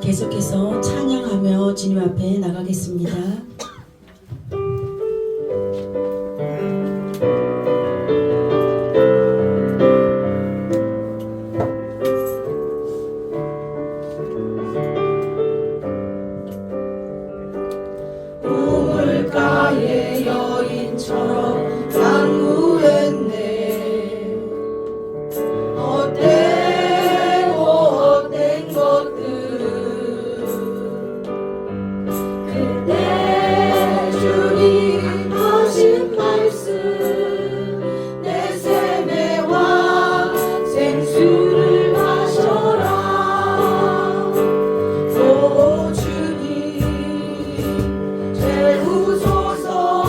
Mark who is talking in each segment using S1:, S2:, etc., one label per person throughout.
S1: 계속해서 찬양하며 주님 앞에 나가겠습니다.
S2: 우물가의 여인처럼 난무했네. 헛된 것들 그때 주님 하신 말씀 내 샘의 왕 생수를 마셔라. 오 주님 채우소서.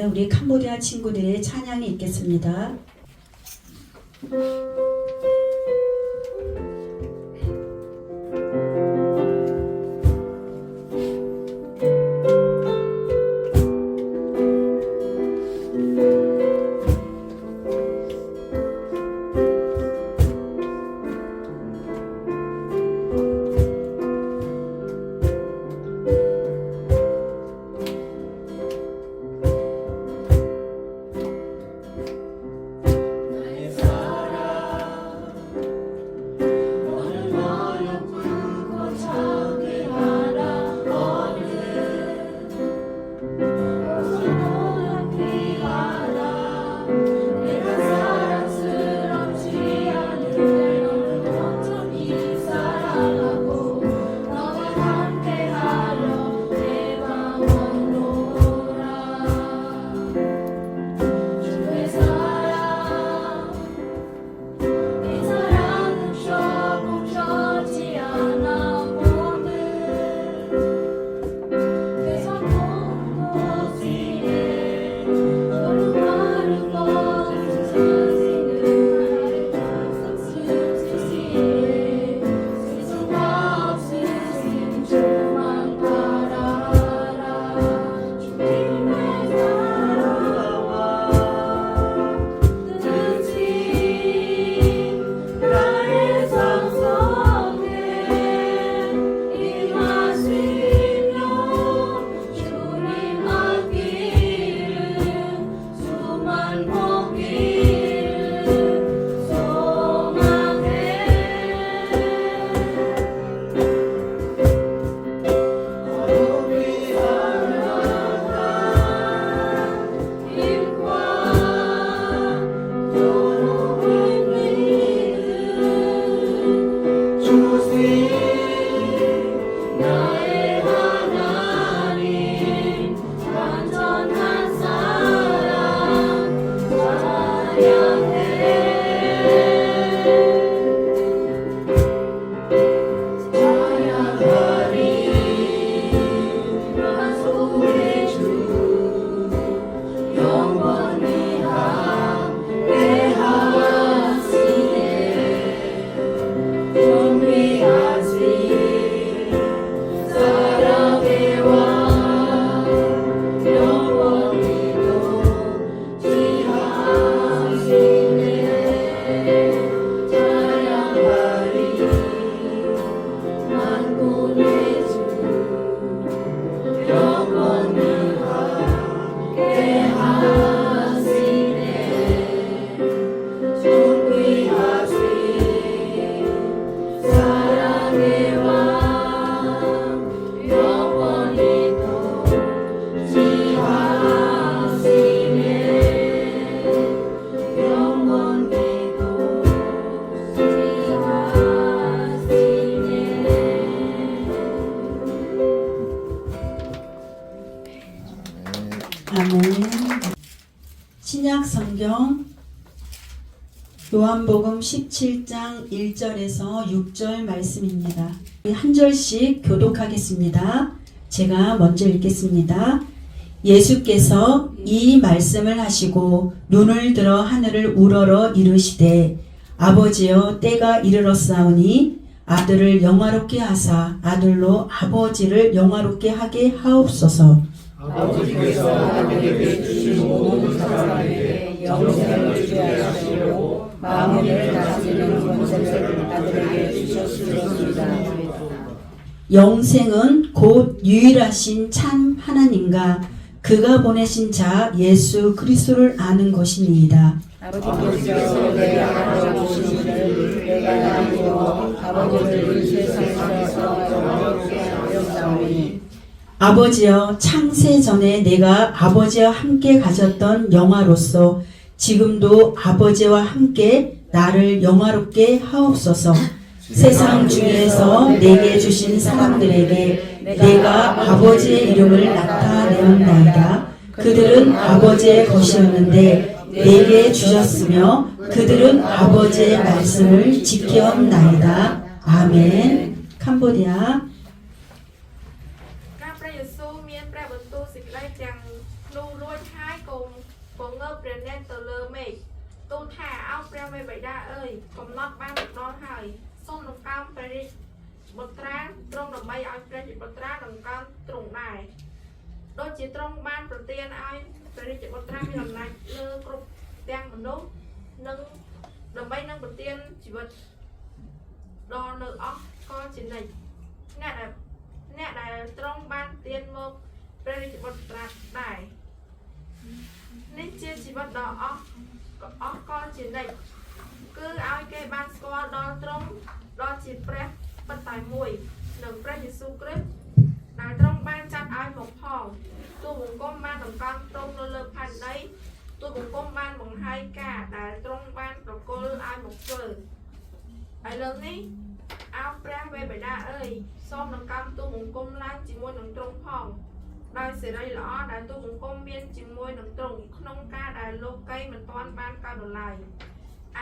S1: 있는 우리 캄보디아 친구들의 찬양이 있겠습니다. 아멘. 신약 성경 요한복음 17장 1절에서 6절 말씀입니다. 한 절씩 교독하겠습니다. 제가 먼저 읽겠습니다. 예수께서 이 말씀을 하시고 눈을 들어 하늘을 우러러 이르시되 아버지여 때가 이르렀사오니 아들을 영화롭게 하사 아들로 아버지를 영화롭게 하게 하옵소서.
S2: 아버지께서 아들에게 주신 모든 사람에게 영생을 주게 하시려고 마음을 다스리는 권세를 아들에게 주셨습니다.
S1: 영생은 곧 유일하신 참 하나님과 그가 보내신 자 예수 그리스도를 아는 것이니이다.
S2: 아버지께서 내가 알아주신 이를 내가 알고 아버지를 이 세상에서 영화롭게 하였사오니
S1: 아버지여 창세 전에 내가 아버지와 함께 가졌던 영화로서 지금도 아버지와 함께 나를 영화롭게 하옵소서. 세상 중에서 내게 주신 사람들에게 내가 아버지의 이름을 나타내었나이다. 그들은 아버지의 것이었는데 내게 주셨으며 그들은 아버지의 말씀을 지켰나이다. 아멘. 캄보디아
S3: ការព្រះយេស៊ូវមានព្រះបន្ទូលសេចក្តីទាំង នោះរួចហើយកុំពងើបព្រះនេត្រទៅលើមេឃទូលថាអោព្រះមេបិតាអើយកំណត់បានដល់ហើយសូមដង្កើងព្រះរាជបុត្រាទ្រង់ដើម្បីឲ្យព្រះរាជបុត្រាដង្កើងទ្រង់ដែរដូចជាទ្រង់បានប្រទានឲ្យព្រះរាជបុត្រាមានអំណាចលើគ្រប់ទាំងមនុស្សនិងដើម្បីនឹងប្រទានជីវិតដល់នៅអស់ក៏ជានិច្ចអ្នកដែលទ្រង់បានប្រទានមកព្រះរាជបុត្រាដែរនេះជាជីវិតដ៏អស់ក៏ជានិច្ចគឺឲ្យគេបានស្គាល់ដល់ទ្រង់ដល់ជាព្រះប៉ុន្តែមួយនិងព្រះយេស៊ូវគ្រីស្ទដែលទ្រង់បានចាត់ឲ្យមកផងទូបង្គំបានតម្កល់ទ្រង់នៅលើផែនដីទូបង្គំបានបង្ហាញការដែលទ្រង់បានប្រគល់ឲ្យមកធ្វើឥឡូវនេះអោព្រះវេបិតាអើយសូមដង្កើងទូបង្គំឡើងជាមួយនឹងទ្រង់ផងដោយសេរីល្អដែលទូបង្គំមានជាមួយនឹងទ្រង់ក្នុងការដែលលោកីមិនទាន់បានកើតដល់ឡើយ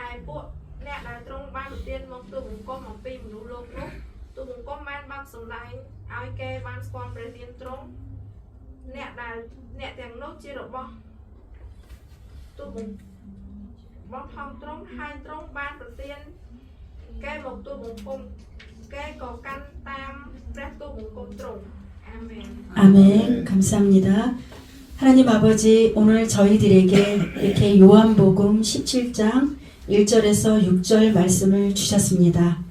S3: ឯពួកអ្នកដែលទ្រង់បានប្រទានមកទូបង្គំអំពីមនុស្សលោកនោះទូបង្គំបានបាត់សម្ដែងឲ្យគេបានស្គាល់ព្រះនាមទ្រង់អ្នកទាំងនោះជារបស់ទូបង្គំរបស់ផងទ្រង់ហើយទ្រង់បានប្រទានគេមកទូបង្គំគេក៏កាន់តាមព្រះទូបង្គំទ្រង់អាមែន
S1: 아멘. 감사합니다. 하나님 아버지, 오늘 저희들에게 이렇게 요한복음 17장 1절에서 6절 말씀을 주셨습니다.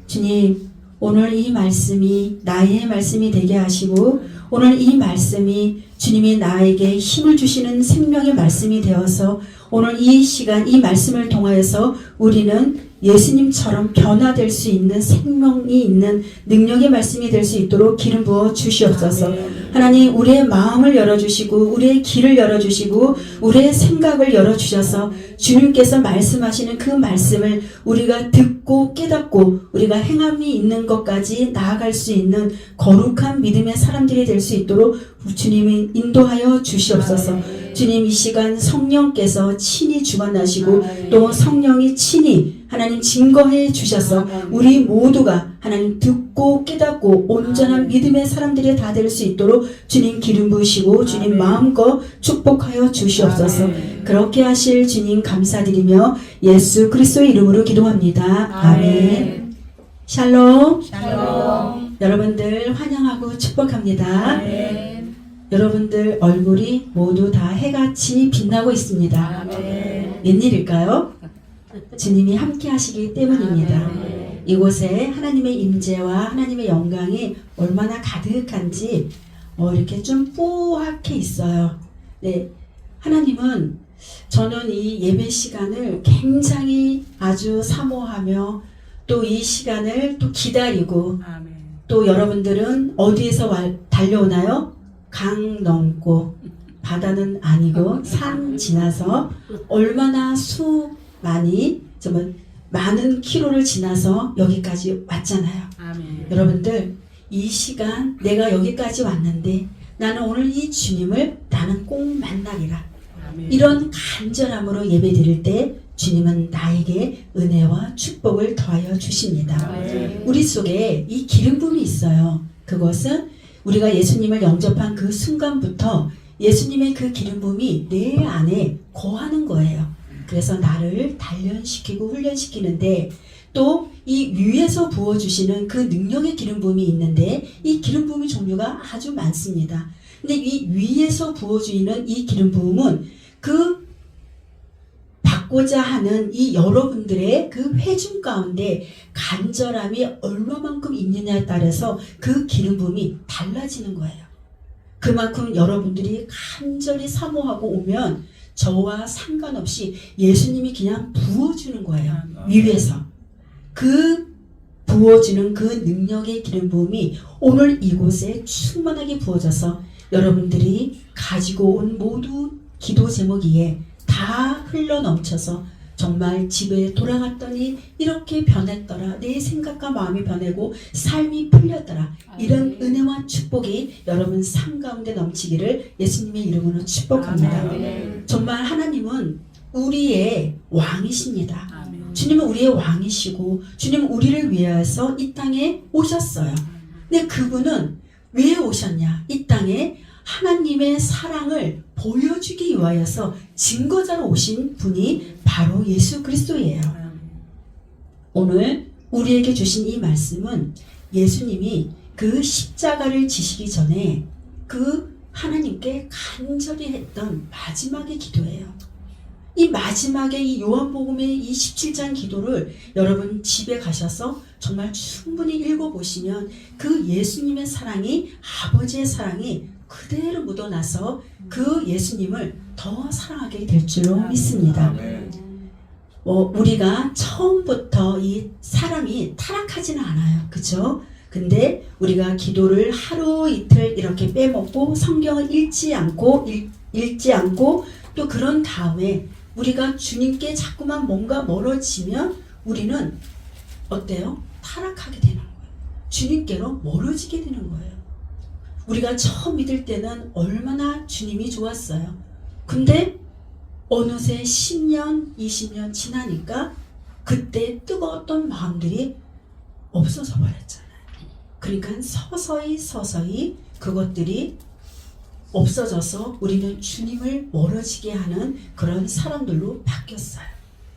S1: 주님, 오늘 이 말씀이 나의 말씀이 되게 하시고 오늘 이 말씀이 주님이 나에게 힘을 주시는 생명의 말씀이 되어서 오늘 이 시간 이 말씀을 통하여서 우리는 예수님처럼 변화될 수 있는 생명이 있는 능력의 말씀이 될 수 있도록 기름 부어 주시옵소서. 하나님 우리의 마음을 열어주시고 우리의 길을 열어주시고 우리의 생각을 열어주셔서 주님께서 말씀하시는 그 말씀을 우리가 듣고 깨닫고 우리가 행함이 있는 것까지 나아갈 수 있는 거룩한 믿음의 사람들이 될 수 있도록 주님이 인도하여 주시옵소서. 주님 이 시간 성령께서 친히 주관하시고 또 성령이 친히 하나님 증거해 주셔서 우리 모두가 하나님 듣고 깨닫고 온전한 믿음의 사람들이 다 될 수 있도록 주님 기름 부으시고 주님 마음껏 축복하여 주시옵소서. 그렇게 하실 주님 감사드리며 예수 그리스도의 이름으로 기도합니다. 아멘. 샬롬. 여러분들 환영하고 축복합니다. 여러분들 얼굴이 모두 다 해같이 빛나고 있습니다. 웬일일까요? 주님이 함께 하시기 때문입니다. 이곳에 하나님의 임재와 하나님의 영광이 얼마나 가득한지 이렇게 좀 뽀얗게 있어요. 네, 하나님은 저는 이 예배 시간을 굉장히 아주 사모하며 또 이 시간을 또 기다리고 또 여러분들은 어디에서 달려오나요? 강 넘고 바다는 아니고 산 지나서 얼마나 정말 많은 키로를 지나서 여기까지 왔잖아요. 여러분들 이 시간 내가 여기까지 왔는데 나는 오늘 이 주님을 나는 꼭 만나리라. 이런 간절함으로 예배 드릴 때 주님은 나에게 은혜와 축복을 더하여 주십니다. 우리 속에 이 기름 부음이 있어요. 그것은 우리가 예수님을 영접한 그 순간부터 예수님의 그 기름 부음이 내 안에 거하는 거예요. 그래서 나를 단련시키고 훈련시키는데 또 이 위에서 부어주시는 그 능력의 기름 부음이 있는데 이 기름 부음의 종류가 아주 많습니다. 근데 이 위에서 부어주는 이 기름 부음은 그 받고자 하는 이 여러분들의 그 회중 가운데 간절함이 얼마만큼 있느냐에 따라서 그 기름 부음이 달라지는 거예요. 그만큼 여러분들이 간절히 사모하고 오면 저와 상관없이 예수님이 그냥 부어주는 거예요. 위에서. 그 부어주는 그 능력의 기름 부음이 오늘 이곳에 충만하게 부어져서 여러분들이 가지고 온 모두 기도 제목이에 다 흘러 넘쳐서 정말 집에 돌아갔더니 이렇게 변했더라. 내 생각과 마음이 변하고 삶이 풀렸더라. 이런 은혜와 축복이 여러분 삶 가운데 넘치기를 예수님의 이름으로 축복합니다. 정말 하나님은 우리의 왕이십니다. 주님은 우리의 왕이시고 주님은 우리를 위해서 이 땅에 오셨어요. 근데 그분은 왜 오셨냐? 이 땅에 하나님의 사랑을 보여주기 위하여서 증거자로 오신 분이 바로 예수 그리스도예요. 오늘 우리에게 주신 이 말씀은 예수님이 그 십자가를 지시기 전에 그 하나님께 간절히 했던 마지막의 기도예요. 이 마지막에 이 요한복음의 이 17장 기도를 여러분 집에 가셔서 정말 충분히 읽어보시면 그 예수님의 사랑이, 아버지의 사랑이 그대로 묻어나서 그 예수님을 더 사랑하게 될 줄로 믿습니다. 우리가 처음부터 이 사람이 타락하지는 않아요. 그쵸? 근데 우리가 기도를 하루 이틀 이렇게 빼먹고 성경을 읽지 않고 또 그런 다음에 우리가 주님께 자꾸만 뭔가 멀어지면 우리는 어때요? 타락하게 되는 거예요. 주님께로 멀어지게 되는 거예요. 우리가 처음 믿을 때는 얼마나 주님이 좋았어요. 근데 어느새 10년, 20년 지나니까 그때 뜨거웠던 마음들이 없어져 버렸잖아요. 그러니까 서서히 그것들이 없어져서 우리는 주님을 멀어지게 하는 그런 사람들로 바뀌었어요.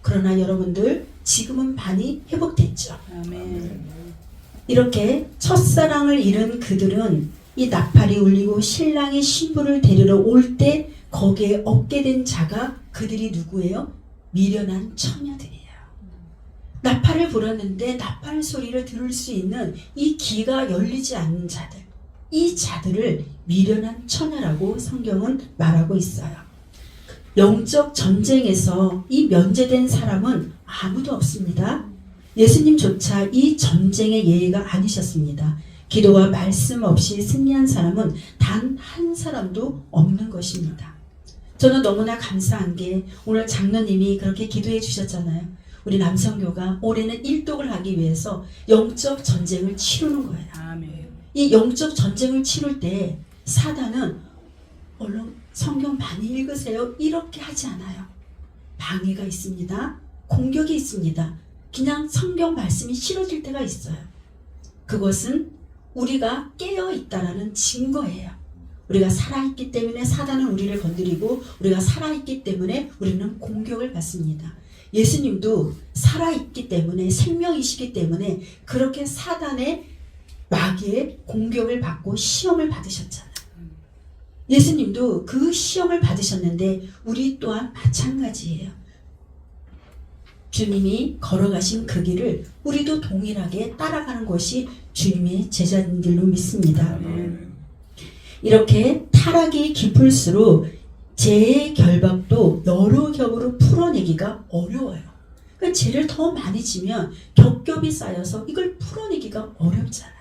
S1: 그러나 여러분들 지금은 많이 회복됐죠.
S2: 아멘.
S1: 이렇게 첫사랑을 잃은 그들은 이 나팔이 울리고 신랑이 신부를 데리러 올 때 거기에 얻게 된 자가 그들이 누구예요? 미련한 처녀들이에요. 나팔을 불었는데 나팔 소리를 들을 수 있는 이 귀가 열리지 않는 자들, 이 자들을 미련한 처녀라고 성경은 말하고 있어요. 영적 전쟁에서 이 면제된 사람은 아무도 없습니다. 예수님조차 이 전쟁의 예의가 아니셨습니다. 기도와 말씀 없이 승리한 사람은 단 한 사람도 없는 것입니다. 저는 너무나 감사한 게 오늘 장로님이 그렇게 기도해 주셨잖아요. 우리 남성교가 올해는 일독을 하기 위해서 영적 전쟁을 치르는 거예요.
S2: 아멘.
S1: 이 영적 전쟁을 치를 때 사단은 얼른 성경 많이 읽으세요 이렇게 하지 않아요. 방해가 있습니다. 공격이 있습니다. 그냥 성경 말씀이 싫어질 때가 있어요. 그것은 우리가 깨어있다라는 증거예요. 우리가 살아있기 때문에 사단은 우리를 건드리고 우리가 살아있기 때문에 우리는 공격을 받습니다. 예수님도 살아있기 때문에 생명이시기 때문에 그렇게 사단의 마귀의 공격을 받고 시험을 받으셨잖아요. 예수님도 그 시험을 받으셨는데 우리 또한 마찬가지예요. 주님이 걸어가신 그 길을 우리도 동일하게 따라가는 것이 주님의 제자들로 믿습니다. 이렇게 타락이 깊을수록 죄의 결박도 여러 겹으로 풀어내기가 어려워요. 그러니까 죄를 더 많이 지면 겹겹이 쌓여서 이걸 풀어내기가 어렵잖아요.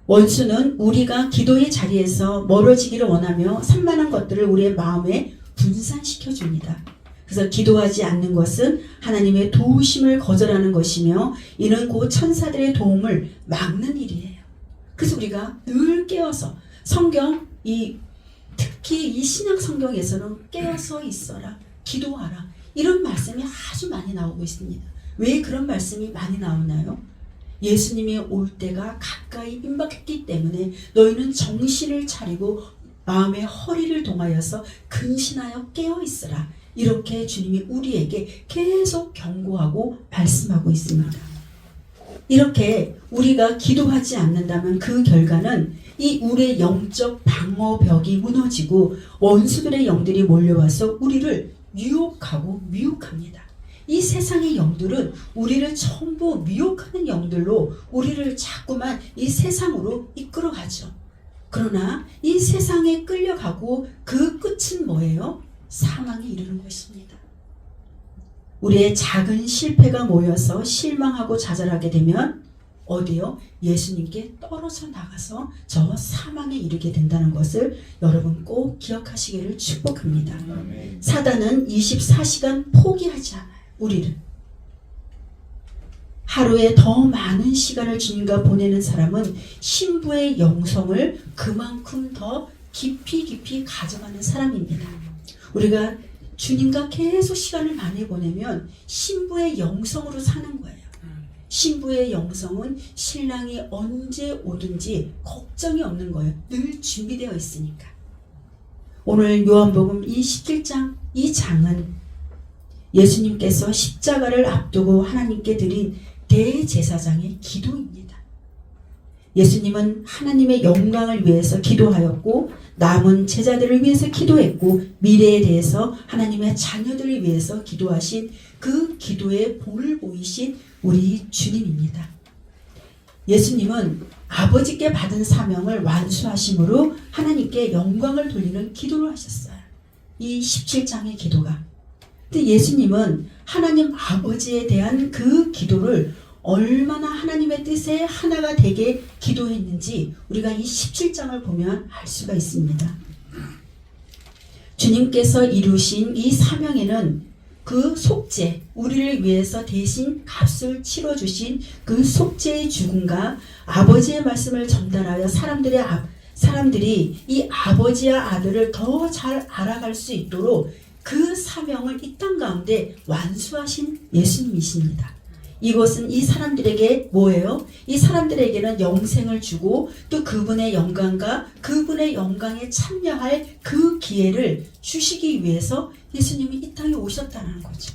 S1: 원수는 우리가 기도의 자리에서 멀어지기를 원하며 산만한 것들을 우리의 마음에 분산시켜 줍니다. 그래서 기도하지 않는 것은 하나님의 도우심을 거절하는 것이며 이는 곧 천사들의 도움을 막는 일이에요. 그래서 우리가 늘 깨어서 성경 특히 이 신약 성경에서는 깨어서 있어라, 기도하라 이런 말씀이 아주 많이 나오고 있습니다. 왜 그런 말씀이 많이 나오나요? 예수님이 올 때가 가까이 임박했기 때문에 너희는 정신을 차리고 마음의 허리를 동하여서 근신하여 깨어 있으라. 이렇게 주님이 우리에게 계속 경고하고 말씀하고 있습니다. 이렇게 우리가 기도하지 않는다면 그 결과는 이 우리의 영적 방어벽이 무너지고 원수들의 영들이 몰려와서 우리를 유혹하고 미혹합니다. 이 세상의 영들은 우리를 전부 미혹하는 영들로 우리를 자꾸만 이 세상으로 이끌어가죠. 그러나 이 세상에 끌려가고 그 끝은 뭐예요? 사망에 이르는 것입니다. 우리의 작은 실패가 모여서 실망하고 좌절하게 되면 어디요? 예수님께 떨어져 나가서 저 사망에 이르게 된다는 것을 여러분 꼭 기억하시기를 축복합니다. 사단은 24시간 포기하지 않아요. 우리를. 하루에 더 많은 시간을 주님과 보내는 사람은 신부의 영성을 그만큼 더 깊이 가져가는 사람입니다. 우리가 주님과 계속 시간을 많이 보내면 신부의 영성으로 사는 거예요. 신부의 영성은 신랑이 언제 오든지 걱정이 없는 거예요. 늘 준비되어 있으니까. 오늘 요한복음 이 17장 이 장은 예수님께서 십자가를 앞두고 하나님께 드린 대제사장의 기도입니다. 예수님은 하나님의 영광을 위해서 기도하였고 남은 제자들을 위해서 기도했고 미래에 대해서 하나님의 자녀들을 위해서 기도하신 그 기도의 본을 보이신 우리 주님입니다. 예수님은 아버지께 받은 사명을 완수하심으로 하나님께 영광을 돌리는 기도를 하셨어요. 이 17장의 기도가. 근데 예수님은 하나님 아버지에 대한 그 기도를 얼마나 하나님의 뜻에 하나가 되게 기도했는지 우리가 이 17장을 보면 알 수가 있습니다. 주님께서 이루신 이 사명에는 그 속죄, 우리를 위해서 대신 값을 치러주신 그 속죄의 죽음과 아버지의 말씀을 전달하여 사람들이 이 아버지와 아들을 더 잘 알아갈 수 있도록 그 사명을 이 땅 가운데 완수하신 예수님이십니다. 이것은 이 사람들에게 뭐예요? 이 사람들에게는 영생을 주고 또 그분의 영광과 그분의 영광에 참여할 그 기회를 주시기 위해서 예수님이 이 땅에 오셨다는 거죠.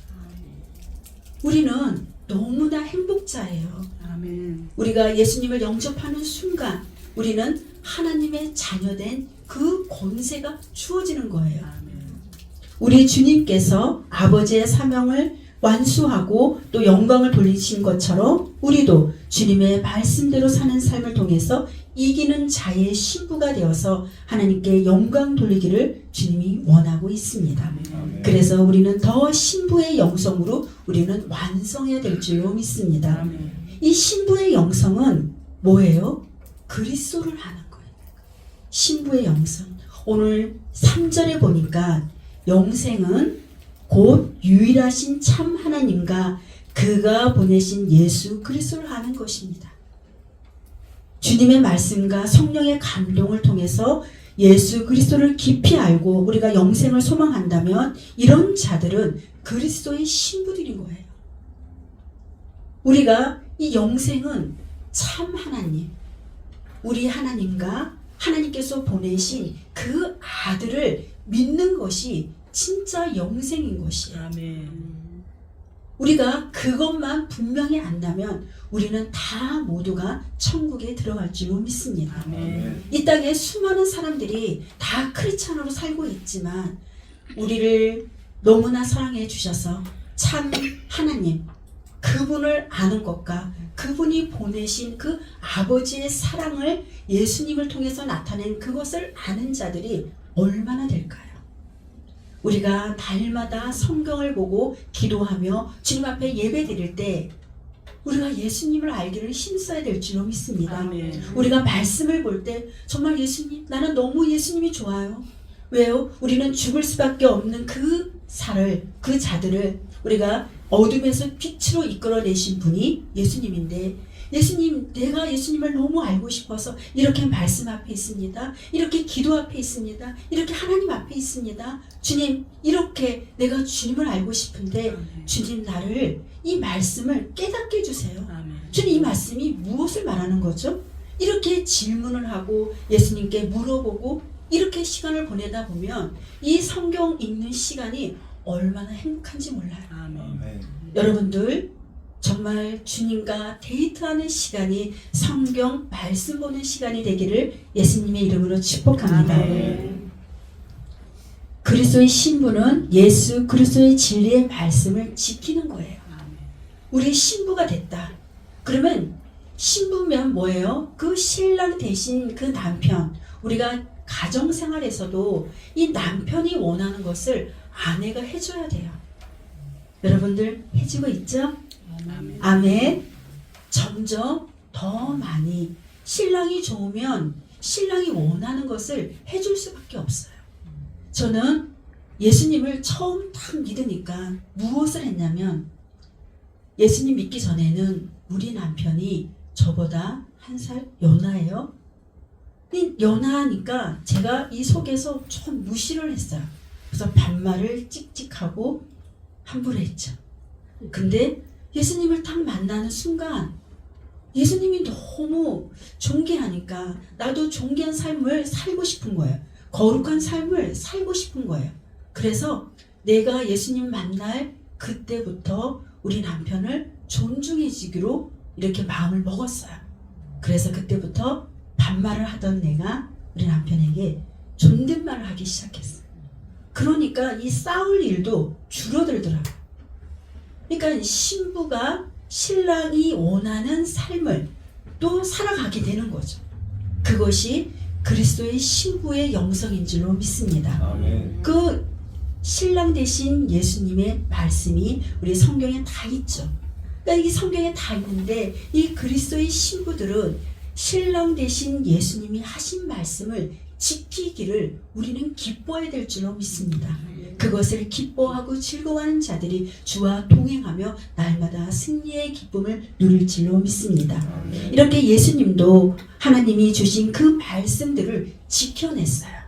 S1: 우리는 너무나 행복자예요.
S2: 아멘.
S1: 우리가 예수님을 영접하는 순간 우리는 하나님의 자녀된 그 권세가 주어지는 거예요.
S2: 아멘.
S1: 우리 주님께서 아버지의 사명을 완수하고 또 영광을 돌리신 것처럼 우리도 주님의 말씀대로 사는 삶을 통해서 이기는 자의 신부가 되어서 하나님께 영광 돌리기를 주님이 원하고 있습니다.
S2: 아멘.
S1: 그래서 우리는 더 신부의 영성으로 우리는 완성해야 될 줄로 믿습니다.
S2: 아멘.
S1: 이 신부의 영성은 뭐예요? 그리스도를 하는 거예요. 신부의 영성. 오늘 3절에 보니까 영생은 곧 유일하신 참 하나님과 그가 보내신 예수 그리스도를 아는 것입니다. 주님의 말씀과 성령의 감동을 통해서 예수 그리스도를 깊이 알고 우리가 영생을 소망한다면 이런 자들은 그리스도의 신부들인 거예요. 우리가 이 영생은 참 하나님, 우리 하나님과 하나님께서 보내신 그 아들을 믿는 것이 진짜 영생인 것이에요.
S2: 아멘.
S1: 우리가 그것만 분명히 안다면 우리는 다 모두가 천국에 들어갈 줄 믿습니다.
S2: 아멘.
S1: 이 땅에 수많은 사람들이 다 크리스찬으로 살고 있지만 우리를 너무나 사랑해 주셔서 참 하나님 그분을 아는 것과 그분이 보내신 그 아버지의 사랑을 예수님을 통해서 나타낸 그것을 아는 자들이 얼마나 될까요? 우리가 날마다 성경을 보고 기도하며 주님 앞에 예배 드릴 때 우리가 예수님을 알기를 힘써야 될 줄로 믿습니다.
S2: 아멘.
S1: 우리가 말씀을 볼 때 정말 예수님, 나는 너무 예수님이 좋아요. 왜요? 우리는 죽을 수밖에 없는 그 자들을 우리가 어둠에서 빛으로 이끌어내신 분이 예수님인데 예수님, 내가 예수님을 너무 알고 싶어서 이렇게 말씀 앞에 있습니다. 이렇게 기도 앞에 있습니다. 이렇게 하나님 앞에 있습니다. 주님, 이렇게 내가 주님을 알고 싶은데 주님 나를 이 말씀을 깨닫게 해주세요.
S2: 아멘.
S1: 주님 이 말씀이 무엇을 말하는 거죠? 이렇게 질문을 하고 예수님께 물어보고 이렇게 시간을 보내다 보면 이 성경 읽는 시간이 얼마나 행복한지 몰라요.
S2: 아멘.
S1: 여러분들 정말 주님과 데이트하는 시간이 성경 말씀 보는 시간이 되기를 예수님의 이름으로 축복합니다.
S2: 아멘.
S1: 그리스도의 신부는 예수 그리스도의 진리의 말씀을 지키는 거예요.
S2: 아멘.
S1: 우리 신부가 됐다. 그러면 신부면 뭐예요? 그 신랑 대신 그 남편. 우리가 가정생활에서도 이 남편이 원하는 것을 아내가 해줘야 돼요. 여러분들 해주고 있죠?
S2: 아멘.
S1: 아멘. 점점 더 많이 신랑이 좋으면 신랑이 원하는 것을 해줄 수밖에 없어요. 저는 예수님을 처음 딱 믿으니까 무엇을 했냐면 예수님 믿기 전에는 우리 남편이 저보다 한 살 연하예요. 연하니까 제가 이 속에서 좀 무시를 했어요. 그래서 반말을 찍찍하고 함부로 했죠. 근데 예수님을 딱 만나는 순간 예수님이 너무 존귀하니까 나도 존귀한 삶을 살고 싶은 거예요. 거룩한 삶을 살고 싶은 거예요. 그래서 내가 예수님 만날 그때부터 우리 남편을 존중해주기로 이렇게 마음을 먹었어요. 그래서 그때부터 반말을 하던 내가 우리 남편에게 존댓말을 하기 시작했어요. 그러니까 이 싸울 일도 줄어들더라고요. 그러니까 신부가 신랑이 원하는 삶을 또 살아가게 되는 거죠. 그것이 그리스도의 신부의 영성인 줄로 믿습니다.
S2: 아멘.
S1: 그 신랑 대신 예수님의 말씀이 우리 성경에 다 있죠. 그러니까 이 성경에 다 있는데 이 그리스도의 신부들은 신랑 대신 예수님이 하신 말씀을 지키기를 우리는 기뻐해야 될 줄로 믿습니다. 그것을 기뻐하고 즐거워하는 자들이 주와 동행하며 날마다 승리의 기쁨을 누릴 줄로 믿습니다. 이렇게 예수님도 하나님이 주신 그 말씀들을 지켜냈어요.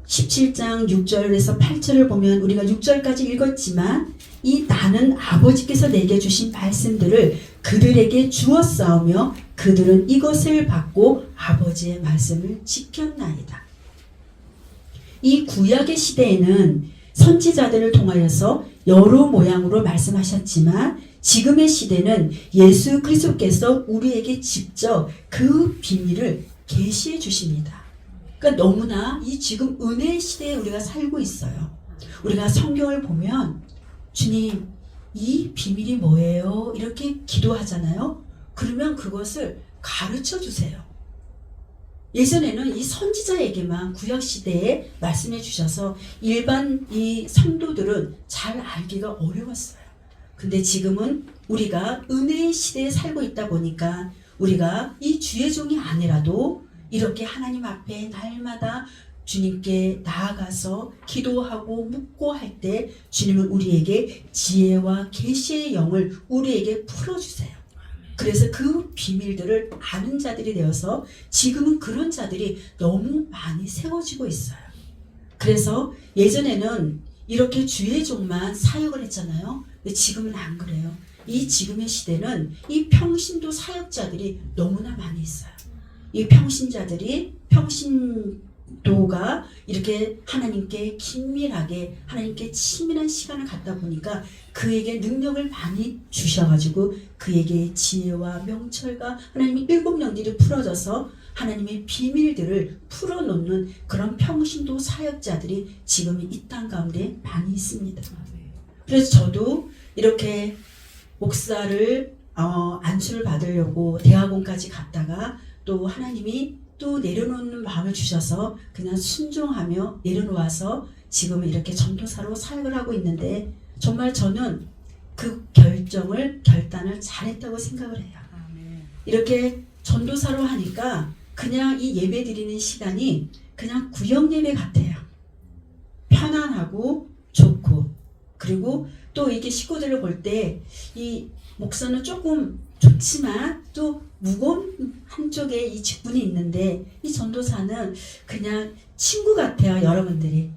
S1: 17장 6절에서 8절을 보면 우리가 6절까지 읽었지만 이 나는 아버지께서 내게 주신 말씀들을 그들에게 주었사오며 그들은 이것을 받고 아버지의 말씀을 지켰나이다. 이 구약의 시대에는 선지자들을 통하여서 여러 모양으로 말씀하셨지만 지금의 시대는 예수 그리스도께서 우리에게 직접 그 비밀을 계시해 주십니다. 그러니까 너무나 이 지금 은혜의 시대에 우리가 살고 있어요. 우리가 성경을 보면 주님 이 비밀이 뭐예요? 이렇게 기도하잖아요. 그러면 그것을 가르쳐 주세요. 예전에는 이 선지자에게만 구약시대에 말씀해 주셔서 일반 이 성도들은 잘 알기가 어려웠어요. 근데 지금은 우리가 은혜의 시대에 살고 있다 보니까 우리가 이 주의 종이 아니라도 이렇게 하나님 앞에 날마다 주님께 나아가서 기도하고 묻고 할 때 주님은 우리에게 지혜와 계시의 영을 우리에게 풀어주세요. 그래서 그 비밀들을 아는 자들이 되어서 지금은 그런 자들이 너무 많이 세워지고 있어요. 그래서 예전에는 이렇게 주의 종만 사역을 했잖아요. 근데 지금은 안 그래요. 이 지금의 시대는 이 평신도 사역자들이 너무나 많이 있어요. 이 평신자들이 평신도가 이렇게 하나님께 긴밀하게 하나님께 친밀한 시간을 갖다 보니까 그에게 능력을 많이 주셔가지고 그에게 지혜와 명철과 하나님의 일곱 영들이 풀어져서 하나님의 비밀들을 풀어놓는 그런 평신도 사역자들이 지금 이 땅 가운데 많이 있습니다. 그래서 저도 이렇게 목사를 안수를 받으려고 대학원까지 갔다가 또 하나님이 또 내려놓는 마음을 주셔서 그냥 순종하며 내려놓아서 지금은 이렇게 전도사로 사역을 하고 있는데 정말 저는 그 결단을 잘했다고 생각을 해요. 이렇게 전도사로 하니까 그냥 이 예배 드리는 시간이 그냥 구역 예배 같아요. 편안하고 좋고 그리고 또 이게 식구들을 볼 때 이 목사는 조금 좋지만 또 무거운 한쪽에 이 직분이 있는데 이 전도사는 그냥 친구 같아요. 여러분들이.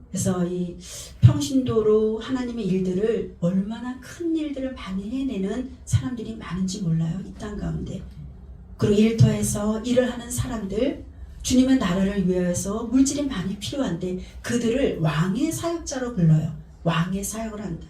S1: 그래서 이 평신도로 하나님의 일들을 얼마나 큰 일들을 많이 해내는 사람들이 많은지 몰라요. 이 땅 가운데. 그리고 일터에서 일을 하는 사람들 주님의 나라를 위해서 물질이 많이 필요한데 그들을 왕의 사역자로 불러요. 왕의 사역을 한다.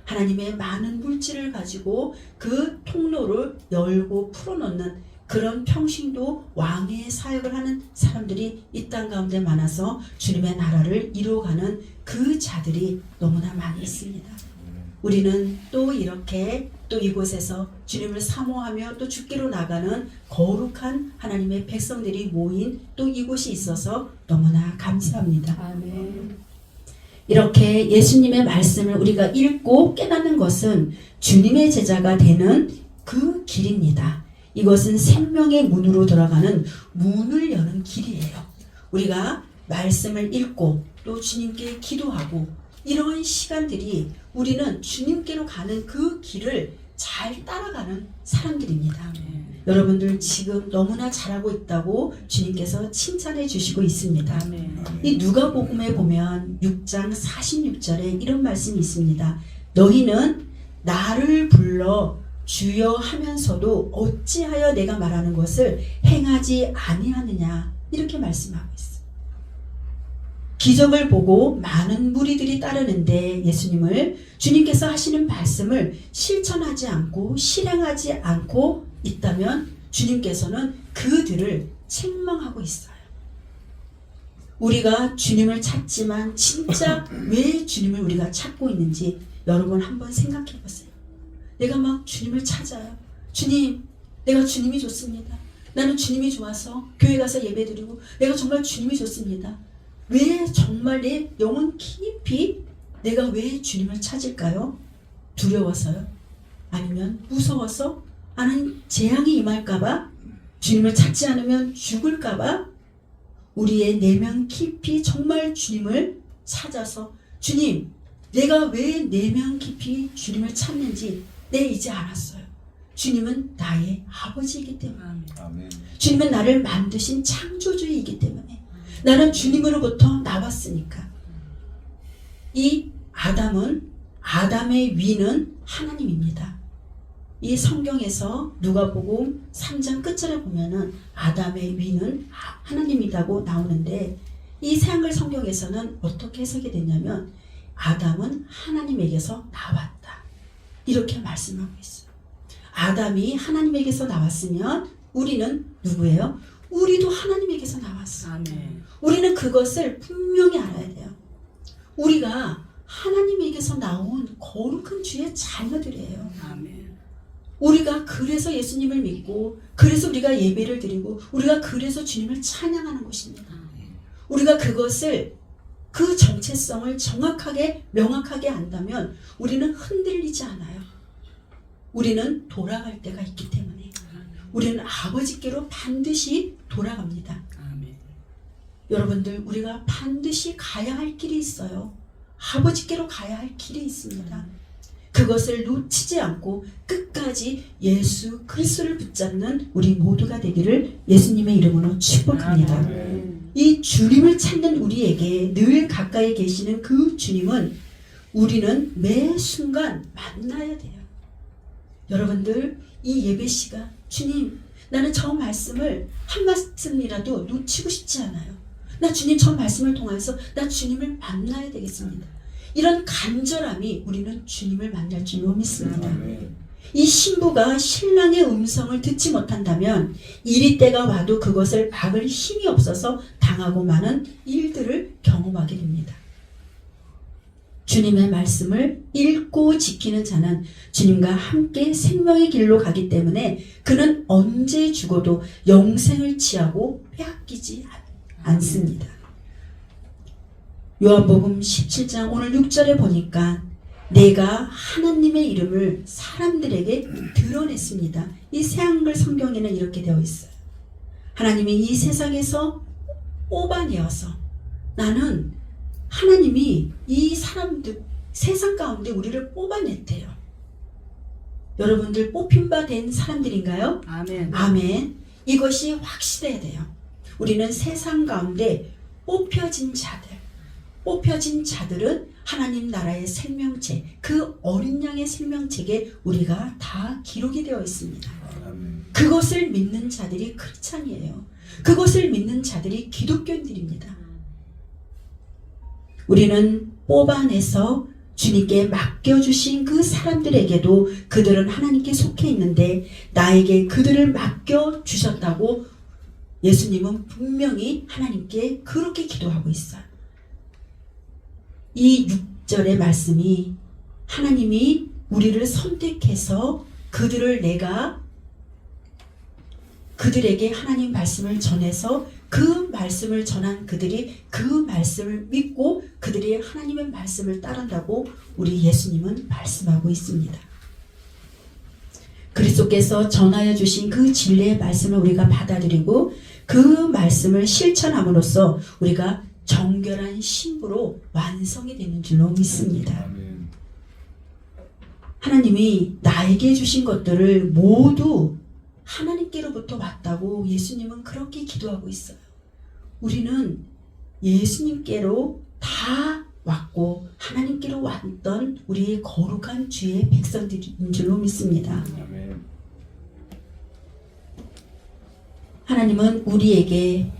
S1: 하나님의 많은 물질을 가지고 그 통로를 열고 풀어놓는 그런 평신도 왕의 사역을 하는 사람들이 이 땅 가운데 많아서 주님의 나라를 이루어가는 그 자들이 너무나 많이 있습니다. 우리는 또 이렇게 또 이곳에서 주님을 사모하며 또 주께로 나가는 거룩한 하나님의 백성들이 모인 또 이곳이 있어서 너무나 감사합니다.
S2: 아멘.
S1: 이렇게 예수님의 말씀을 우리가 읽고 깨닫는 것은 주님의 제자가 되는 그 길입니다. 이것은 생명의 문으로 들어가는 문을 여는 길이에요. 우리가 말씀을 읽고 또 주님께 기도하고 이러한 시간들이 우리는 주님께로 가는 그 길을 잘 따라가는 사람들입니다. 여러분들 지금 너무나 잘하고 있다고 주님께서 칭찬해 주시고 있습니다. 이 누가복음에 보면 6장 46절에 이런 말씀이 있습니다. 너희는 나를 불러 주여 하면서도 어찌하여 내가 말하는 것을 행하지 아니하느냐 이렇게 말씀하고 있어요. 기적을 보고 많은 무리들이 따르는데 예수님을 주님께서 하시는 말씀을 실천하지 않고 실행하지 않고 있다면 주님께서는 그들을 책망하고 있어요. 우리가 주님을 찾지만 진짜 왜 주님을 우리가 찾고 있는지 여러분 한번 생각해 보세요. 내가 막 주님을 찾아요. 주님, 내가 주님이 좋습니다. 나는 주님이 좋아서 교회 가서 예배드리고 내가 정말 주님이 좋습니다. 왜 정말 내 영혼 깊이 내가 왜 주님을 찾을까요? 두려워서요? 아니면 무서워서? 아니면 재앙이 임할까봐? 주님을 찾지 않으면 죽을까봐? 우리의 내면 깊이 정말 주님을 찾아서 주님, 내가 왜 내면 깊이 주님을 찾는지 내 이제 알았어요. 주님은 나의 아버지이기 때문에,
S2: 아멘.
S1: 주님은 나를 만드신 창조주이기 때문에, 나는 주님으로부터 나왔으니까. 이 아담의 위는 하나님입니다. 이 성경에서 누가복음 3장 끝절에 보면은 아담의 위는 하나님이라고 나오는데, 이 새한글 성경에서는 어떻게 해석이 되냐면 아담은 하나님에게서 나왔다 이렇게 말씀하고 있어요. 아담이 하나님에게서 나왔으면 우리는 누구예요? 우리도 하나님에게서 나왔어.
S2: 아멘.
S1: 우리는 그것을 분명히 알아야 돼요. 우리가 하나님에게서 나온 거룩한 주의 자녀들이에요.
S2: 아멘.
S1: 우리가 그래서 예수님을 믿고, 그래서 우리가 예배를 드리고, 우리가 그래서 주님을 찬양하는 것입니다. 우리가 그것을, 그 정체성을 정확하게 명확하게 안다면 우리는 흔들리지 않아요. 우리는 돌아갈 때가 있기 때문에 우리는 아버지께로 반드시 돌아갑니다.
S2: 아멘.
S1: 여러분들, 우리가 반드시 가야 할 길이 있어요. 아버지께로 가야 할 길이 있습니다. 그것을 놓치지 않고 끝까지 예수 그리스도를 붙잡는 우리 모두가 되기를 예수님의 이름으로 축복합니다.
S2: 아멘.
S1: 이 주님을 찾는 우리에게 늘 가까이 계시는 그 주님은 우리는 매 순간 만나야 돼요. 여러분들, 이 예배 시간, 주님, 나는 저 말씀을 한 말씀이라도 놓치고 싶지 않아요. 나 주님 저 말씀을 통해서 나 주님을 만나야 되겠습니다. 이런 간절함이 우리는 주님을 만날 줄로 믿습니다.
S2: 아멘.
S1: 이 신부가 신랑의 음성을 듣지 못한다면 이리 때가 와도 그것을 막을 힘이 없어서 당하고 많은 일들을 경험하게 됩니다. 주님의 말씀을 읽고 지키는 자는 주님과 함께 생명의 길로 가기 때문에 그는 언제 죽어도 영생을 취하고 빼앗기지 않습니다. 요한복음 17장 오늘 6절에 보니까 내가 하나님의 이름을 사람들에게 드러냈습니다. 이 새한글 성경에는 이렇게 되어 있어요. 하나님이 이 세상에서 뽑아내어서, 나는 하나님이 이 사람들 세상 가운데 우리를 뽑아냈대요. 여러분들 뽑힌 바 된 사람들인가요?
S2: 아멘.
S1: 아멘. 이것이 확실해야 돼요. 우리는 세상 가운데 뽑혀진 자들은 하나님 나라의 생명책, 그 어린 양의 생명책에 우리가 다 기록이 되어 있습니다.
S2: 아멘.
S1: 그것을 믿는 자들이 크리스찬이에요. 그것을 믿는 자들이 기독교인들입니다. 우리는 뽑아내서 주님께 맡겨주신 그 사람들에게도 그들은 하나님께 속해 있는데 나에게 그들을 맡겨주셨다고 예수님은 분명히 하나님께 그렇게 기도하고 있어요. 이 6절의 말씀이 하나님이 우리를 선택해서 그들에게 하나님 말씀을 전해서 그 말씀을 전한 그들이 그 말씀을 믿고 그들이 하나님의 말씀을 따른다고 우리 예수님은 말씀하고 있습니다. 그리스도께서 전하여 주신 그 진리의 말씀을 우리가 받아들이고 그 말씀을 실천함으로써 우리가 정결한 신부로 완성이 되는 줄로 믿습니다.
S2: 아멘.
S1: 하나님이 나에게 주신 것들을 모두 하나님께로부터 왔다고 예수님은 그렇게 기도하고 있어요. 우리는 예수님께로 다 왔고 하나님께로 왔던 우리의 거룩한 주의 백성들인 줄로 믿습니다.
S2: 아멘.
S1: 하나님은 우리에게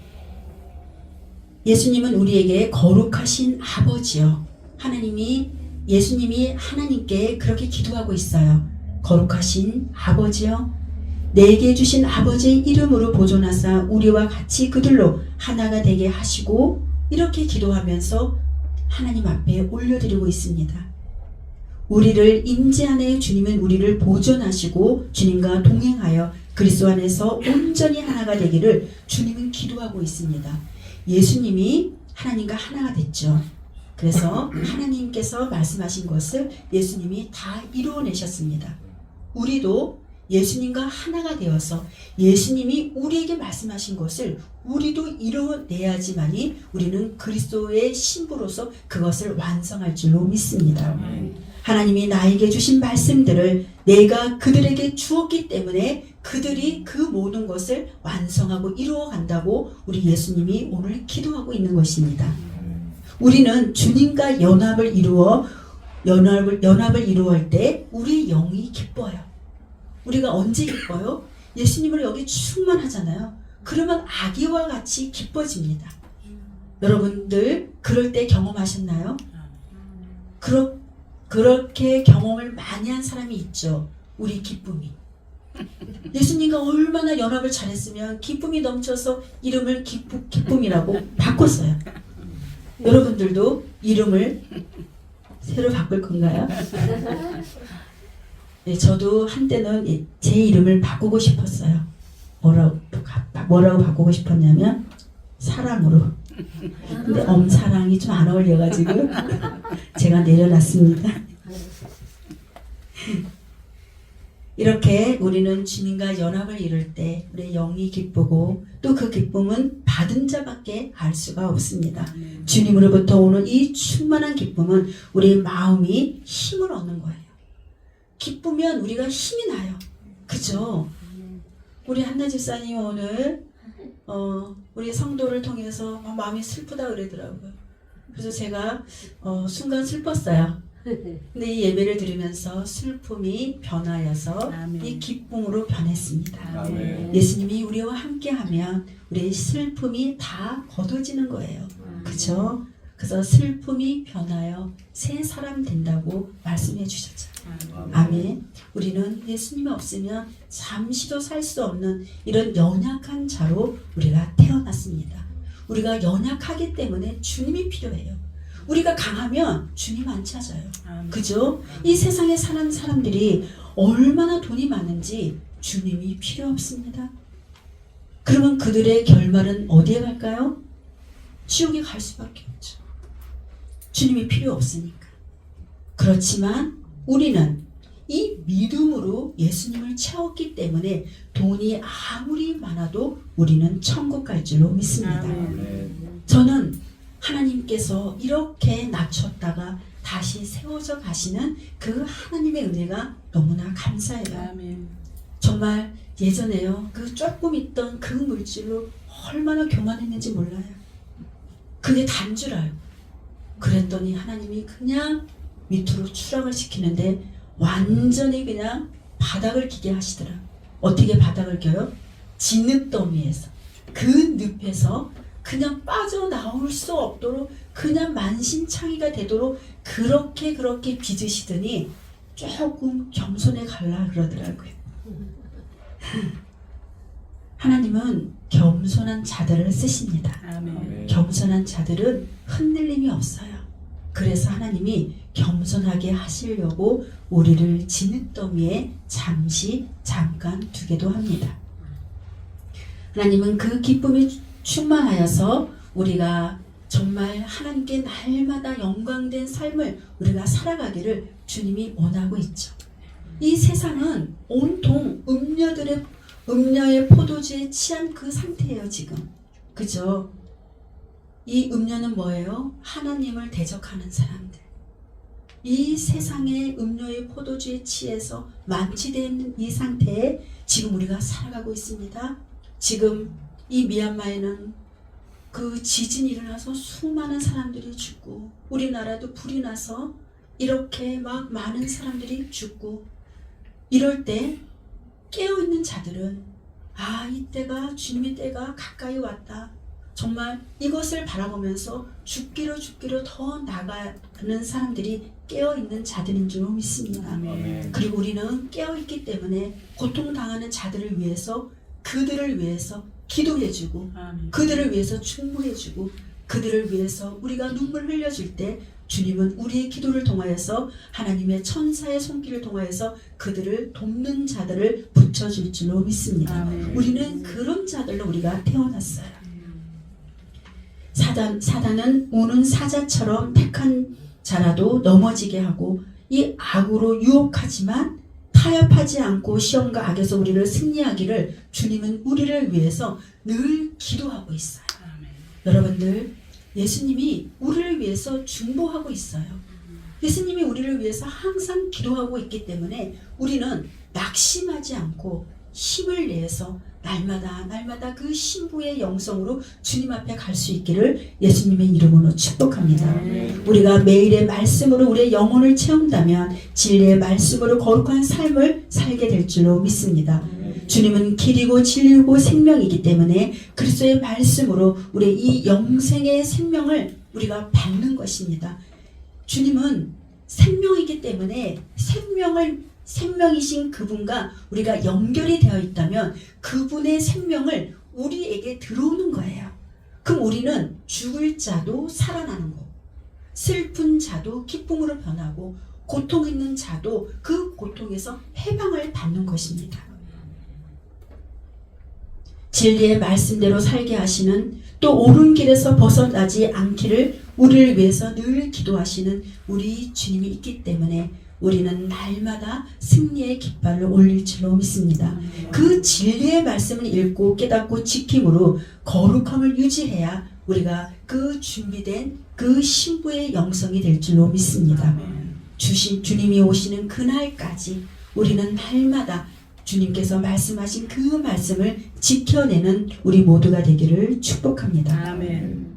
S1: 예수님은 우리에게 거룩하신 아버지요. 예수님이 하나님께 그렇게 기도하고 있어요. 거룩하신 아버지요. 내게 주신 아버지의 이름으로 보존하사 우리와 같이 그들로 하나가 되게 하시고 이렇게 기도하면서 하나님 앞에 올려드리고 있습니다. 우리를 임재하는 주님은 우리를 보존하시고 주님과 동행하여 그리스도 안에서 온전히 하나가 되기를 주님은 기도하고 있습니다. 예수님이 하나님과 하나가 됐죠. 그래서 하나님께서 말씀하신 것을 예수님이 다 이루어내셨습니다. 우리도 예수님과 하나가 되어서 예수님이 우리에게 말씀하신 것을 우리도 이루어내야지만이 우리는 그리스도의 신부로서 그것을 완성할 줄로 믿습니다. 하나님이 나에게 주신 말씀들을 내가 그들에게 주었기 때문에 그들이 그 모든 것을 완성하고 이루어간다고 우리 예수님이 오늘 기도하고 있는 것입니다. 우리는 주님과 연합을 이루어할 때 우리 영이 기뻐요. 우리가 언제 기뻐요? 예수님을 여기 충만하잖아요. 그러면 아기와 같이 기뻐집니다. 여러분들 그럴 때 경험하셨나요? 그렇게 경험을 많이 한 사람이 있죠. 우리 기쁨이. 예수님과 얼마나 연합을 잘했으면 기쁨이 넘쳐서 이름을 기쁨이라고 바꿨어요. 여러분들도 이름을 새로 바꿀 건가요? 네, 저도 한때는 제 이름을 바꾸고 싶었어요. 뭐라고 바꾸고 싶었냐면 사랑으로. 근데 엄사랑이 좀 안 어울려가지고 제가 내려놨습니다. 이렇게 우리는 주님과 연합을 이룰 때 우리의 영이 기쁘고 또 그 기쁨은 받은 자밖에 알 수가 없습니다. 주님으로부터 오는 이 충만한 기쁨은 우리의 마음이 힘을 얻는 거예요. 기쁘면 우리가 힘이 나요. 그죠? 우리 한나 집사님 오늘 우리 성도를 통해서 마음이 슬프다 그러더라고요. 그래서 제가 순간 슬펐어요. 근데 이 예배를 들으면서 슬픔이 변하여서
S2: 아멘.
S1: 이 기쁨으로 변했습니다.
S2: 아멘.
S1: 예수님이 우리와 함께하면 우리의 슬픔이 다 걷어지는 거예요. 그죠? 그래서 슬픔이 변하여 새 사람 된다고 말씀해 주셨죠. 아멘. 우리는 예수님 없으면 잠시도 살 수 없는 이런 연약한 자로 우리가 태어났습니다. 우리가 연약하기 때문에 주님이 필요해요. 우리가 강하면 주님 안 찾아요. 그죠? 이 세상에 사는 사람들이 얼마나 돈이 많은지 주님이 필요 없습니다. 그러면 그들의 결말은 어디에 갈까요? 지옥에 갈 수밖에 없죠. 주님이 필요 없으니까. 그렇지만 우리는 이 믿음으로 예수님을 채웠기 때문에 돈이 아무리 많아도 우리는 천국 갈 줄로 믿습니다. 저는 하나님께서 이렇게 낮췄다가 다시 세워져 가시는 그 하나님의 은혜가 너무나 감사해요. 정말 예전에요. 그 조금 있던 그 물질로 얼마나 교만했는지 몰라요. 그게 단 줄 알고. 그랬더니 하나님이 그냥 밑으로 추락을 시키는데 완전히 그냥 바닥을 기게 하시더라. 어떻게 바닥을 껴요? 진흙더미에서 그 늪에서 그냥 빠져나올 수 없도록 그냥 만신창이가 되도록 그렇게 빚으시더니 조금 겸손해 갈라 그러더라고요. 하나님은 겸손한 자들을 쓰십니다.
S2: 아멘.
S1: 겸손한 자들은 흔들림이 없어요. 그래서 하나님이 겸손하게 하시려고 우리를 진흙더미에 잠깐 두기도 합니다. 하나님은 그 기쁨이 충만하여서 우리가 정말 하나님께 날마다 영광된 삶을 우리가 살아가기를 주님이 원하고 있죠. 이 세상은 온통 음녀의 포도주에 취한 그 상태예요, 지금. 그죠? 이 음녀는 뭐예요? 하나님을 대적하는 사람들. 이 세상의 음료의 포도주에 취해서 만취된 이 상태에 지금 우리가 살아가고 있습니다. 지금 이 미얀마에는 그 지진이 일어나서 수많은 사람들이 죽고 우리나라도 불이 나서 이렇게 막 많은 사람들이 죽고 이럴 때 깨어있는 자들은 아, 이때가 주님의 때가 가까이 왔다. 정말 이것을 바라보면서 죽기로 더 나가는 사람들이 깨어있는 자들인 줄 믿습니다.
S2: 아멘.
S1: 그리고 우리는 깨어있기 때문에 고통당하는 자들을 위해서 그들을 위해서 기도해주고
S2: 아멘.
S1: 그들을 위해서 충고해주고 그들을 위해서 우리가 눈물 흘려줄 때 주님은 우리의 기도를 통하여서 하나님의 천사의 손길을 통하여서 그들을 돕는 자들을 붙여줄 줄로 믿습니다.
S2: 아멘.
S1: 우리는 그런 자들로 우리가 태어났어요. 사단은 우는 사자처럼 택한 자라도 넘어지게 하고 이 악으로 유혹하지만 타협하지 않고 시험과 악에서 우리를 승리하기를 주님은 우리를 위해서 늘 기도하고 있어요.
S2: 아멘.
S1: 여러분들, 예수님이 우리를 위해서 중보하고 있어요. 예수님이 우리를 위해서 항상 기도하고 있기 때문에 우리는 낙심하지 않고 힘을 내서 날마다 그 신부의 영성으로 주님 앞에 갈 수 있기를 예수님의 이름으로 축복합니다.
S2: 아멘.
S1: 우리가 매일의 말씀으로 우리의 영혼을 채운다면 진리의 말씀으로 거룩한 삶을 살게 될 줄로 믿습니다. 주님은 길이고 진리고 생명이기 때문에 그리스도의 말씀으로 우리의 이 영생의 생명을 우리가 받는 것입니다. 주님은 생명이기 때문에 생명이신 그분과 우리가 연결이 되어 있다면 그분의 생명을 우리에게 들어오는 거예요. 그럼 우리는 죽을 자도 살아나는 거, 슬픈 자도 기쁨으로 변하고 고통 있는 자도 그 고통에서 해방을 받는 것입니다. 진리의 말씀대로 살게 하시는 또 옳은 길에서 벗어나지 않기를 우리를 위해서 늘 기도하시는 우리 주님이 있기 때문에 우리는 날마다 승리의 깃발을 올릴 줄로 믿습니다. 그 진리의 말씀을 읽고 깨닫고 지킴으로 거룩함을 유지해야 우리가 그 준비된 그 신부의 영성이 될 줄로 믿습니다. 주님이 오시는 그날까지 우리는 날마다 주님께서 말씀하신 그 말씀을 지켜내는 우리 모두가 되기를 축복합니다.
S2: 아멘.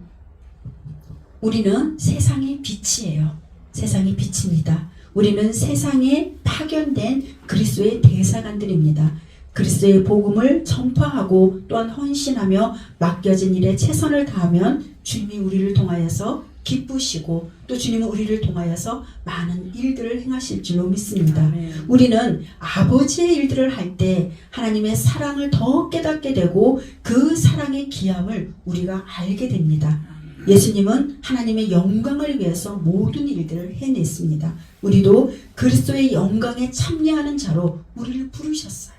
S1: 우리는 세상의 빛이에요. 세상의 빛입니다. 우리는 세상에 파견된 그리스도의 대사관들입니다. 그리스도의 복음을 전파하고 또한 헌신하며 맡겨진 일에 최선을 다하면 주님이 우리를 통하여서 기쁘시고 또 주님은 우리를 통하여서 많은 일들을 행하실 줄로 믿습니다.
S2: 아멘.
S1: 우리는 아버지의 일들을 할 때 하나님의 사랑을 더 깨닫게 되고 그 사랑의 귀함을 우리가 알게 됩니다. 예수님은 하나님의 영광을 위해서 모든 일들을 해냈습니다. 우리도 그리스도의 영광에 참여하는 자로 우리를 부르셨어요.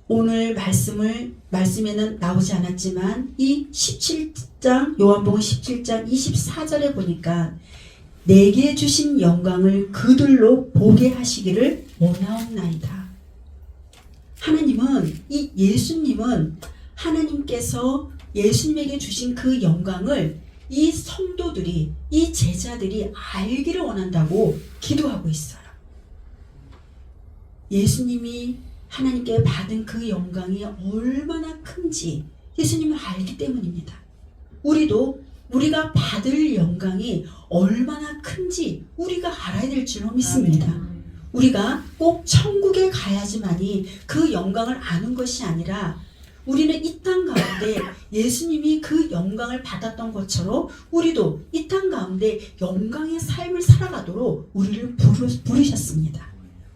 S1: 오늘 말씀에는 나오지 않았지만 이 17장 요한복음 17장 24절에 보니까 내게 주신 영광을 그들로 보게 하시기를 원하옵나이다. 하나님은 이 예수님은 하나님께서 예수님에게 주신 그 영광을 이 성도들이 이 제자들이 알기를 원한다고 기도하고 있어요. 예수님이 하나님께 받은 그 영광이 얼마나 큰지 예수님은 알기 때문입니다. 우리가 받을 영광이 얼마나 큰지 우리가 알아야 될 줄로 믿습니다. 우리가 꼭 천국에 가야지만이 그 영광을 아는 것이 아니라 우리는 이 땅 가운데 예수님이 그 영광을 받았던 것처럼 우리도 이 땅 가운데 영광의 삶을 살아가도록 우리를 부르셨습니다.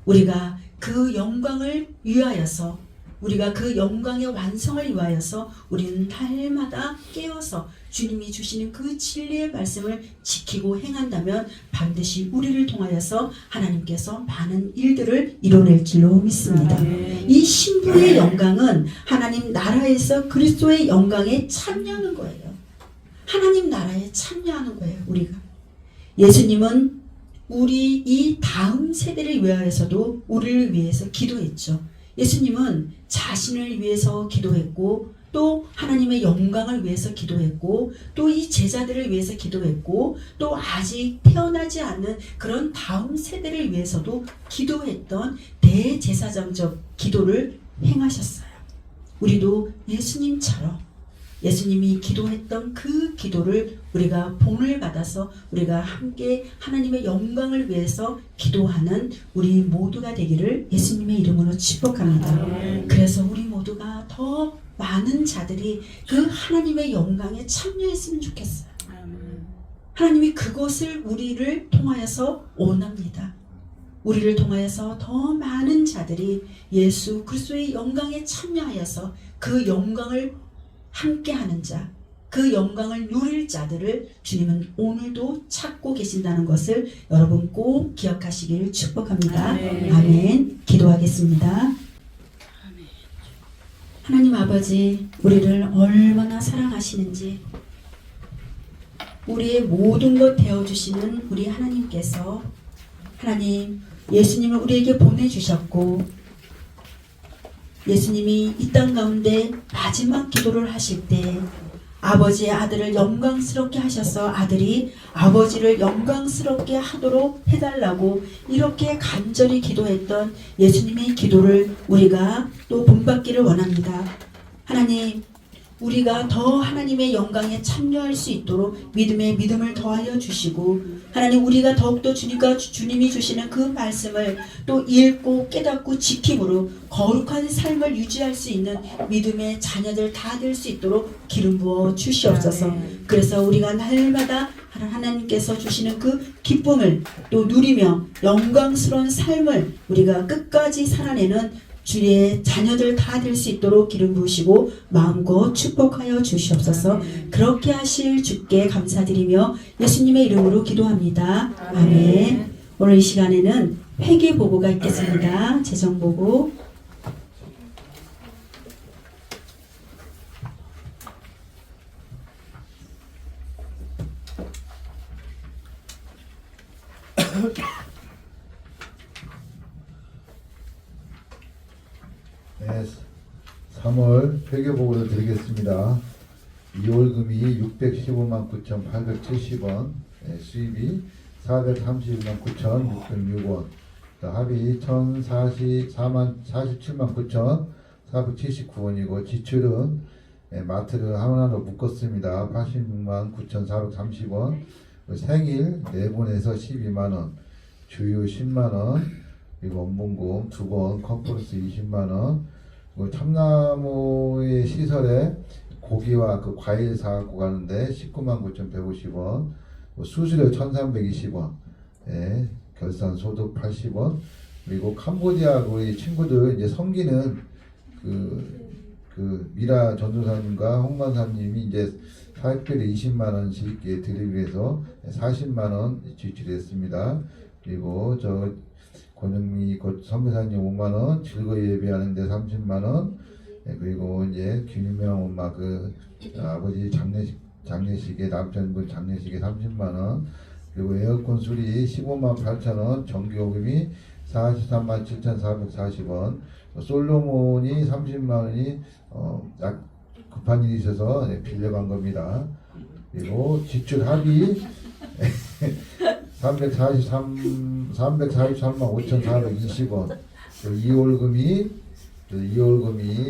S1: 우리가 그 영광을 위하여서 우리가 그 영광의 완성을 위하여서 우리는 날마다 깨어서 주님이 주시는 그 진리의 말씀을 지키고 행한다면 반드시 우리를 통하여서 하나님께서 많은 일들을 이뤄낼 줄로 믿습니다. 이 신부의 영광은 하나님 나라에서 그리스도의 영광에 참여하는 거예요. 하나님 나라에 참여하는 거예요. 우리가 예수님은 우리 이 다음 세대를 위하여서도 우리를 위해서 기도했죠. 예수님은 자신을 위해서 기도했고 또 하나님의 영광을 위해서 기도했고 또 이 제자들을 위해서 기도했고 또 아직 태어나지 않는 그런 다음 세대를 위해서도 기도했던 대제사장적 기도를 행하셨어요. 우리도 예수님처럼 예수님이 기도했던 그 기도를 우리가 본을 받아서 우리가 함께 하나님의 영광을 위해서 기도하는 우리 모두가 되기를 예수님의 이름으로 축복합니다. 그래서 우리 모두가 더 많은 자들이 그 하나님의 영광에 참여했으면 좋겠어요. 하나님이 그것을 우리를 통하여서 원합니다. 우리를 통하여서 더 많은 자들이 예수 그리스도의 영광에 참여하여서 그 영광을 함께하는 자, 그 영광을 누릴 자들을 주님은 오늘도 찾고 계신다는 것을 여러분 꼭 기억하시길 축복합니다. 아멘. 기도하겠습니다. 하나님 아버지, 우리를 얼마나 사랑하시는지 우리의 모든 것 되어주시는 우리 하나님께서 하나님 예수님을 우리에게 보내주셨고 예수님이 이 땅 가운데 마지막 기도를 하실 때 아버지의 아들을 영광스럽게 하셔서 아들이 아버지를 영광스럽게 하도록 해달라고 이렇게 간절히 기도했던 예수님의 기도를 우리가 또 본받기를 원합니다. 하나님, 우리가 더 하나님의 영광에 참여할 수 있도록 믿음에 믿음을 더하여 주시고 하나님 우리가 더욱더 주님이 주시는 그 말씀을 또 읽고 깨닫고 지킴으로 거룩한 삶을 유지할 수 있는 믿음의 자녀들 다 될 수 있도록 기름 부어 주시옵소서. 그래서 우리가 날마다 하나님께서 주시는 그 기쁨을 또 누리며 영광스러운 삶을 우리가 끝까지 살아내는 주의 자녀들 다 될 수 있도록 기름 부으시고 마음껏 축복하여 주시옵소서. 그렇게 하실 주께 감사드리며 예수님의 이름으로 기도합니다. 아멘. 오늘 이 시간에는 회개 보고가 있겠습니다. 재정 보고.
S4: 네, 3월 회계보고를 드리겠습니다. 2월금이 615만 9,870원, 수입이 431만 9,606원, 합이 1,047만 9,479원이고 지출은 마트를 하나로 묶었습니다. 86만 9,430원, 생일 4번에서 12만원, 주유 10만원, 그리고 원본금 2번, 컨퍼런스 20만원, 그리고 참나무의 시설에 고기와 그 과일 사갖고 가는데 19만 9,150원, 수수료 1,320원, 결산 소득 80원, 그리고 캄보디아 우리 친구들 이제 섬기는 그 미라 전도사님과 홍만사님이 이제 사익별에 20만원씩 드리기 위해서 40만원 지출했습니다. 그리고 저 권영미 선교사님 5만원, 즐거이 예배하는데 30만원, 그리고 이제 김유명 엄마 그 아버지 장례식에 남편분 장례식에 30만원, 그리고 에어컨 수리 15만 8천원, 전기요금이 43만 7,440원, 솔로몬이 30만원이 급한 일이 있어서 빌려간 겁니다. 그리고 지출 합의 343만 5,420원, 2월금이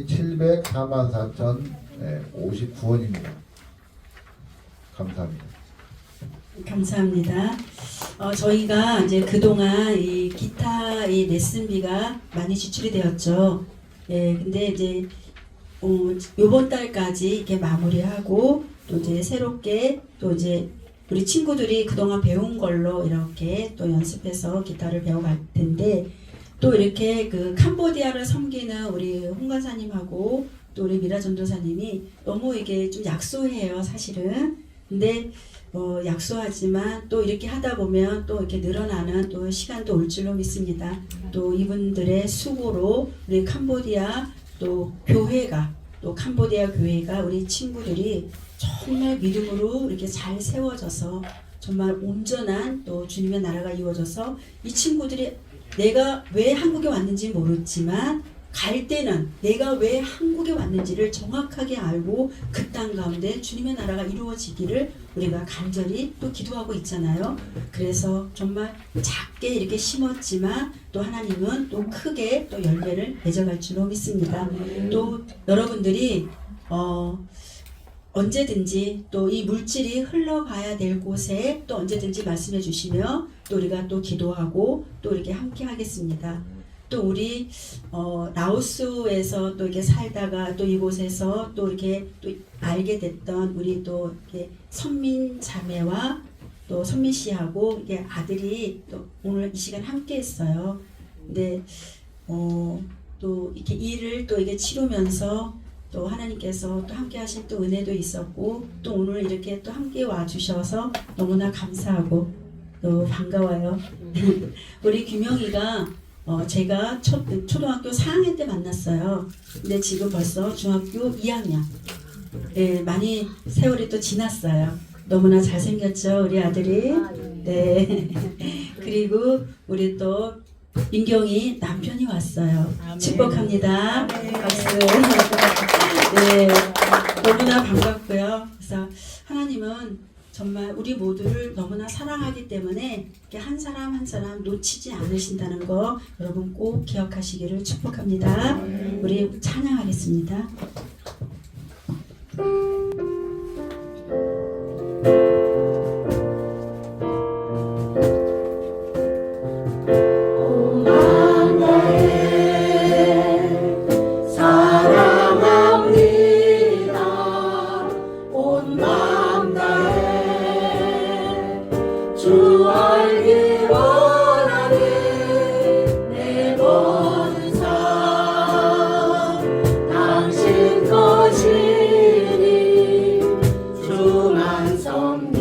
S4: 704만 4,059원입니다. 감사합니다.
S1: 감사합니다. 저희가 이제 그동안 이 기타 이 레슨비가 많이 지출이 되었죠. 근데 이제 요번 달까지 이렇게 마무리하고 또 이제 새롭게 또 이제 우리 친구들이 그동안 배운 걸로 이렇게 또 연습해서 기타를 배워갈 텐데 또 이렇게 그 캄보디아를 섬기는 우리 홍관사님하고 또 우리 미라 전도사님이 너무 이게 좀 약소해요, 사실은. 근데 약소하지만 또 이렇게 하다 보면 또 이렇게 늘어나는 또 시간도 올 줄로 믿습니다. 또 이분들의 수고로 우리 캄보디아 또 교회가 또 캄보디아 교회가 우리 친구들이 정말 믿음으로 이렇게 잘 세워져서 정말 온전한 또 주님의 나라가 이루어져서 이 친구들이 내가 왜 한국에 왔는지 모르지만 갈 때는 내가 왜 한국에 왔는지를 정확하게 알고 그 땅 가운데 주님의 나라가 이루어지기를 우리가 간절히 또 기도하고 있잖아요. 그래서 정말 작게 이렇게 심었지만 또 하나님은 또 크게 또 열매를 맺어갈 줄로 믿습니다. 또 여러분들이 언제든지 또 이 물질이 흘러가야 될 곳에 또 언제든지 말씀해 주시며 또 우리가 또 기도하고 또 이렇게 함께 하겠습니다. 또 우리 라오스에서 또 이렇게 살다가 또 이곳에서 또 이렇게 또 알게 됐던 우리 또 이렇게 선민 자매와 또 선민 씨하고 이게 아들이 또 오늘 이 시간 함께 했어요. 근데 또 이렇게 일을 또 이게 치르면서 또 하나님께서 또 함께 하신 또 은혜도 있었고 또 오늘 이렇게 또 함께 와 주셔서 너무나 감사하고 또 반가워요. 우리 규명이가 제가 초등학교 4학년 때 만났어요. 근데 지금 벌써 중학교 2학년. 네, 많이 세월이 또 지났어요. 너무나 잘생겼죠, 우리 아들이. 네. 그리고 우리 또 민경이 남편이 왔어요. 축복합니다. 박수. 네, 너무나 반갑고요. 그래서 하나님은 정말 우리 모두를 너무나 사랑하기 때문에 이렇게 한 사람 한 사람 놓치지 않으신다는 거 여러분 꼭 기억하시기를 축복합니다. 우리 찬양하겠습니다.
S5: 주 알기 원하는 내 모든 삶 당신 것이니 주만 섬기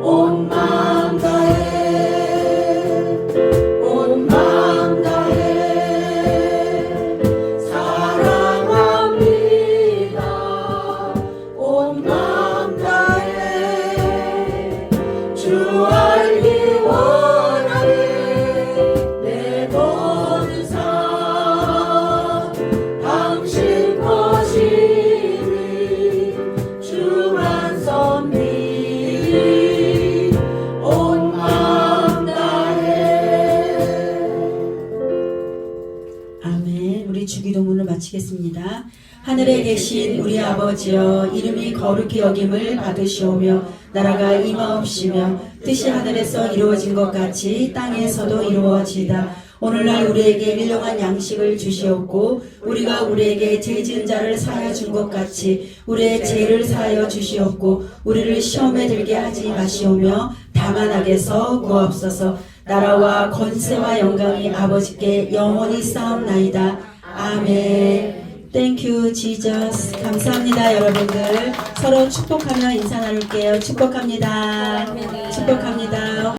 S5: 온 마음 다해 사랑합니다 온 마음 다해 주 알기 원하는 내 모든 삶 당신 것이니 주만 섬기 온 마음 다해.
S1: 아멘. 우리 주기도문을 마치겠습니다. 하늘에 계신 우리 아버지여 이름이 거룩히 여김을 받으시오며 나라가 임하옵시며 뜻이 하늘에서 이루어진 것 같이 땅에서도 이루어지이다. 오늘날 우리에게 일용할 양식을 주시옵고 우리가 우리에게 죄 지은 자를 사하여 준 것 같이 우리의 죄를 사하여 주시옵고 우리를 시험에 들게 하지 마시오며 다만 악에서 구하옵소서. 나라와 권세와 영광이 아버지께 영원히 쌓옵나이다. 아멘. Thank you, Jesus. 감사합니다, 여러분들. 서로 축복하며 인사 나눌게요. 축복합니다. 축복합니다.